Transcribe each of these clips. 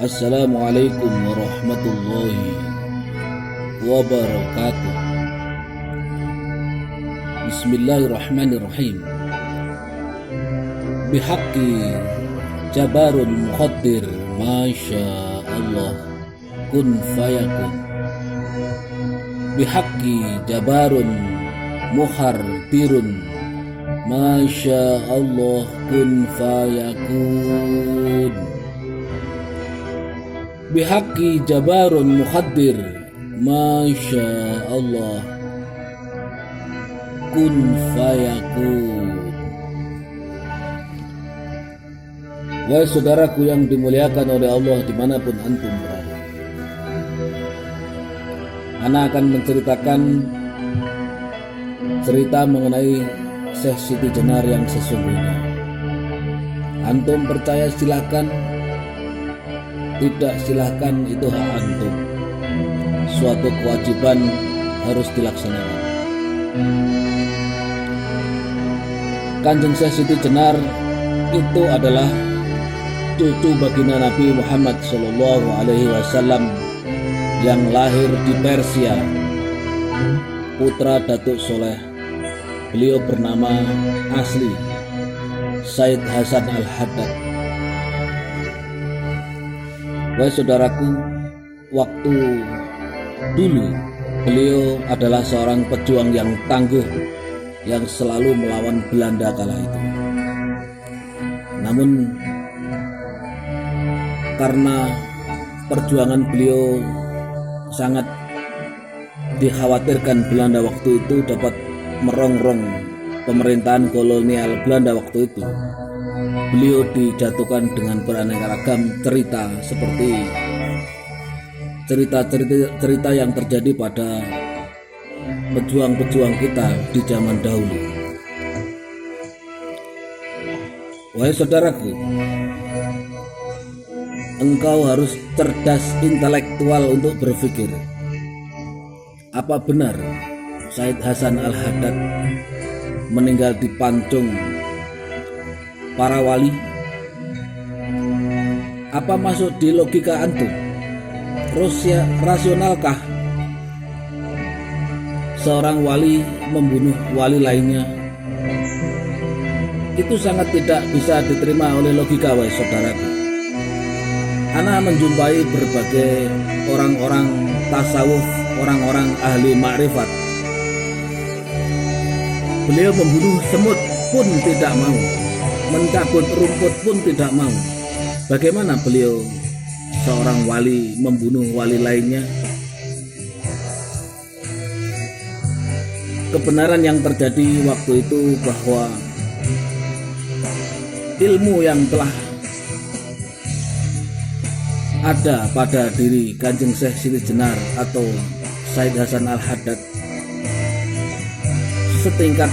Assalamualaikum warahmatullahi wabarakatuh. Bismillahirrahmanirrahim. Bihaqqi jabarun muqaddir, masya Allah kun fayakun. Bihaqqi jabarun muhardirun, masya Allah kun fayakun. Bihaqqi jabarun muqaddir, masya Allah kun fayakun. Wahai saudaraku yang dimuliakan oleh Allah dimanapun antum berada, Ana akan menceritakan cerita mengenai Syekh Siti Jenar yang sesungguhnya. Antum percaya silakan, tidak silahkan, itu hak antum. Suatu kewajiban harus dilaksanakan. Kanjeng Syekh Siti Jenar itu adalah cucu baginda Nabi Muhammad SAW yang lahir di Persia, putra Datuk Soleh. Beliau bernama asli Said Hasan Al-Haddad. Wahai saudaraku, waktu dulu beliau adalah seorang pejuang yang tangguh yang selalu melawan Belanda kala itu. Namun karena perjuangan beliau sangat dikhawatirkan Belanda waktu itu dapat merongrong pemerintahan kolonial Belanda waktu itu, beliau dijatuhkan dengan beraneka ragam cerita seperti cerita yang terjadi pada pejuang-pejuang kita di zaman dahulu. Wahai saudaraku, engkau harus cerdas intelektual untuk berpikir. Apa benar Said Hasan Al-Haddad meninggal di pancung para wali? Apa masuk di logika antum? Rasionalkah seorang wali membunuh wali lainnya? Itu sangat tidak bisa diterima oleh logika, wahai saudaraku. Ana menjumpai berbagai orang-orang tasawuf, orang-orang ahli makrifat. Beliau membunuh semut pun tidak mau, mencabut rumput pun tidak mau. Bagaimana beliau seorang wali membunuh wali lainnya? Kebenaran yang terjadi waktu itu bahwa ilmu yang telah ada pada diri Kanjeng Syekh Siti Jenar atau Said Hasan Al-Haddad setingkat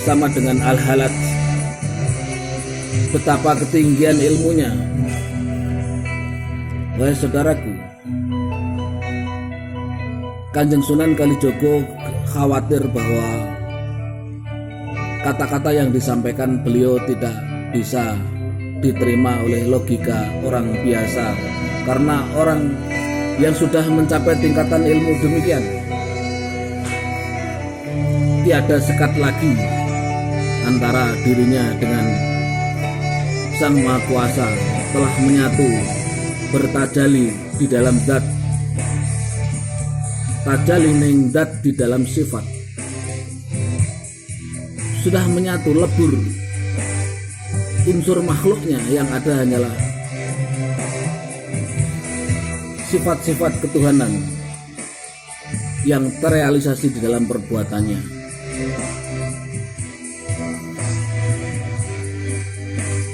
sama dengan Al-Halaj. Betapa ketinggian ilmunya. Wahai saudaraku, Kanjeng Sunan Kalijogo khawatir bahwa kata-kata yang disampaikan beliau tidak bisa diterima oleh logika orang biasa, karena orang yang sudah mencapai tingkatan ilmu demikian tiada sekat lagi antara dirinya dengan Sang Maha Kuasa, telah menyatu, bertajali di dalam zat, tajali ning zat di dalam sifat, sudah menyatu lebur. Unsur makhluknya yang ada hanyalah sifat-sifat ketuhanan yang terrealisasi di dalam perbuatannya.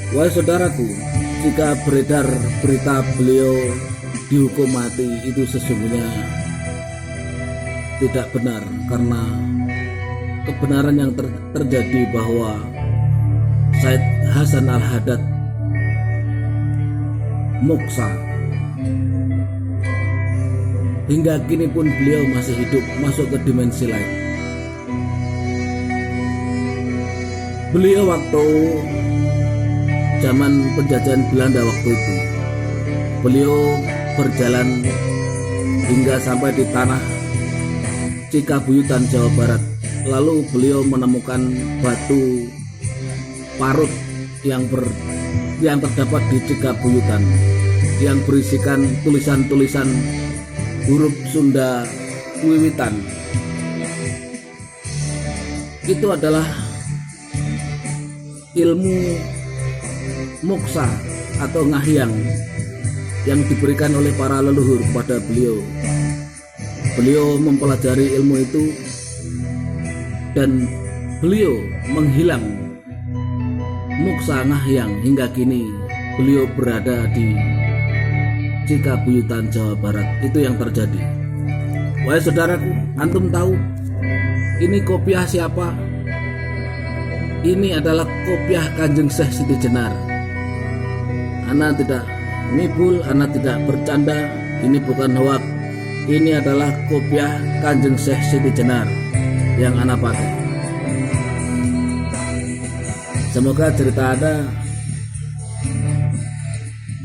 Wahai saudaraku, jika beredar berita beliau dihukum mati, itu sesungguhnya tidak benar, karena kebenaran yang terjadi bahwa Said Hasan Al-Haddad muksa. Hingga kini pun beliau masih hidup, masuk ke dimensi lain. Beliau waktu zaman penjajahan Belanda waktu itu beliau berjalan hingga sampai di tanah Cikabuyutan, Jawa Barat. Lalu beliau menemukan batu parut yang terdapat di Cikabuyutan yang berisikan tulisan-tulisan huruf Sunda Wiwitan. Itu adalah ilmu moksa atau ngahyang yang diberikan oleh para leluhur kepada beliau. Beliau mempelajari ilmu itu dan beliau menghilang moksa ngahyang hingga kini beliau berada di Cikabuyutan, Jawa Barat. Itu yang terjadi. Wahai saudaraku, antum tahu ini kopiah siapa? Ini adalah kopiah Kanjeng Syekh Siti Jenar. Ana tidak ngibul, ana tidak bercanda, ini bukan hoak. Ini adalah kopiah Kanjeng Syekh Siti Jenar yang ana pakai. Semoga cerita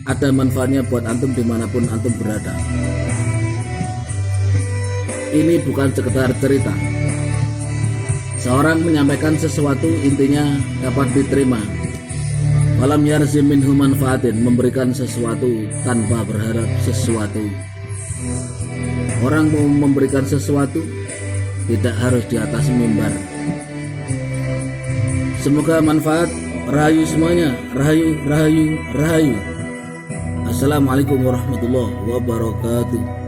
ada manfaatnya buat antum dimanapun antum berada. Ini bukan sekedar cerita. Seorang menyampaikan sesuatu intinya dapat diterima. Walam yarzim minhu manfaatin, memberikan sesuatu tanpa berharap sesuatu. Orang mau memberikan sesuatu tidak harus di atas mimbar. Semoga manfaat. Rahayu semuanya. Rahayu, rahayu, rahayu. Assalamualaikum warahmatullahi wabarakatuh.